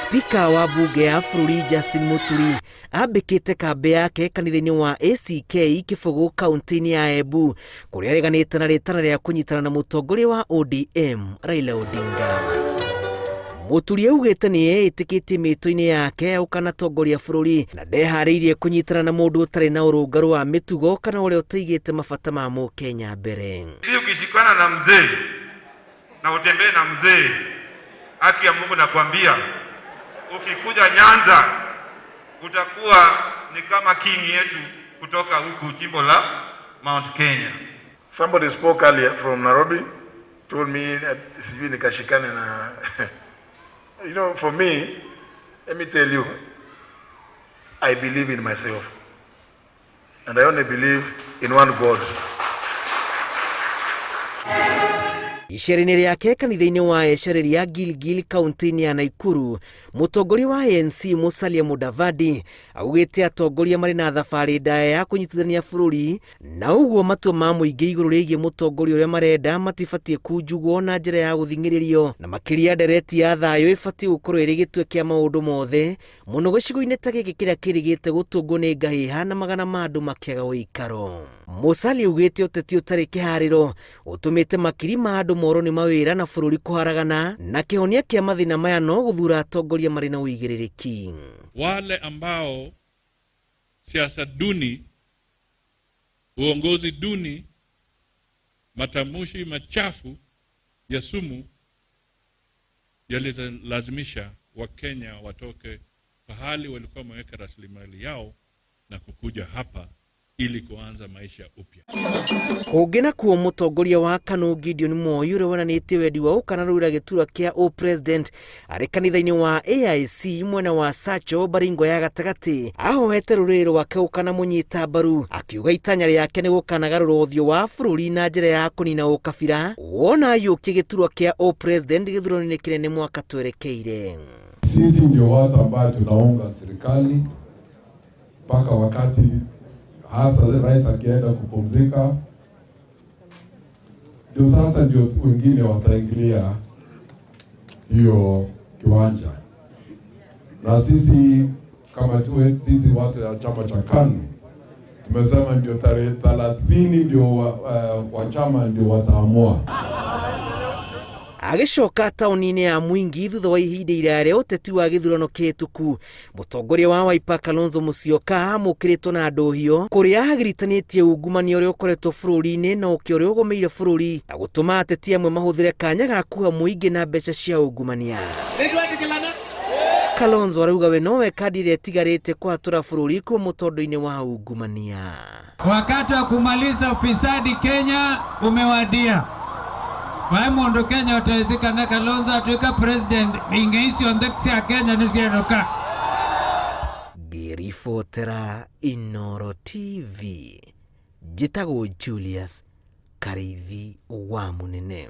Spika wa bunge ya bũrũri Justin Muturi ambĩkĩte kambĩ yake kanitha-inĩ wa ACK Kĩbũgũ kaunti-inĩ ya Embu kũrĩa areganĩte na rĩtana rĩa kũnyitana na mũtongoria wa ODM Raila Odinga. Muturi augĩte nĩ etĩkĩtie mĩtũ-inĩ yake ũkanatongoria bũrũri na ndeharĩirie kũnyitana na mũndũ ũtarĩ na ũrũngarũ wa mĩtugo kana ũrĩa ũtaigĩte mabata ma Mũkenya mbere. Ukishikana na mzee na utembee na mzee, haki ya Mungu nakwambia, ukikuja Nyanza utakuwa ni kama king yetu kutoka huku jimbo la Mount Kenya. Somebody spoke earlier from Nairobi, told me that sijui nikashikane na you know, for me, let me tell you, I believe in myself. And I only believe in one God. Icera-inĩ rĩake kanitha-inĩ wa Ecereria Gilgil kaunti-inĩ ya Nakuru, mũtongoria wa ANC Musalia Mudavadi augĩte atongoria marĩ na thabarĩ ndaya ya kũnyitithania bũrũri na ũguo matua ma mũingĩ igũrũ rĩgiĩ mũtongoria ũrĩa marenda matibatiĩ kunjugwo na njĩra ya gũthing'ĩrĩrio, na makĩria ndereti ya thayũ ĩbatiĩ gũkorwo ĩrĩ gĩtwe kĩa maũndũ mothe mũno gĩcigo-inĩ ta gĩkĩ kĩrĩa kĩrĩgĩte gũtũngwo nĩ ngahĩha na magana ma andũ makĩaga ũikaro. Musalia augĩte ũteti ũtarĩ kĩharĩro ũtũmĩte makiri ma andũ moro nĩ mawĩra na bũrũri kũharagana na kĩhonia kĩa mathĩna maya no gũthura atongoria marĩ na ũigĩrĩrĩki. Wale ambao siasa duni, uongozi duni, matamushi machafu ya sumu yalilazimisha Wakenya watoke pahali walikuwa wameweka rasilimali yao na kukuja hapa ili kuanza maisha upya. Kũngĩ nakuo mũtongoria wa KANU Gideon Moi ũrĩa wonanĩtie wendi wa gũkanarũra gĩturwa kĩa O-President arĩ kanitha-inĩ wa AIC mwena wa Sacho Baringo ya gatagatĩ ahoete rũrĩrĩ rwake gũkanamũnyita mbaru, akiuga itanya rĩake nĩ gũkanagarũra ũthiũ wa bũrũri na njĩra ya kũnina ũkabira wona ayũkie gĩturwa kĩa O-President gĩthurano-inĩ kĩnene mwaka twerekeire. Sisi ndio watu ambao tunaunga serikali mpaka wakati hasa rais akienda kupumzika, ndio sasa ndio wengine wataingilia hiyo kiwanja. Na sisi kama sisi watu ya chama cha KANU tumesema ndio tarehe 30 ndio wa chama ndio wataamua. Agĩcoka taũni-inĩ ya Mwingi thutha wa ihinda iraya rĩa ũteti wa gĩthurano kĩhĩtũku, mũtongoria wa Wiper Kalonzo Musyoka amũkĩrĩtwo na ndũhio kũrĩa agiritanĩtie ungumania ũrĩa ũkoretwo bũrũri-inĩ na ũkĩa ũrĩa ũgũmĩire bũrũri na gũtũma ateti amwe mahũthĩre kanya ga kuha mũingĩ na mbeca cia ungumania. Kalonzo arauga we nowe kandi ĩrĩa ĩtigarĩte kũhatũra bũrũri kuuma mũtondo-inĩ wa ungumania. Wakati wa kumaliza ufisadi Kenya umewadia. Mundu Kenya utawezeka na Kalonzo atuika president ingeisi ondekisi ya Kenya nisienoka. Ngĩribotera Inooro TV, njĩtagwo Julius Kareithi wa Mũnene.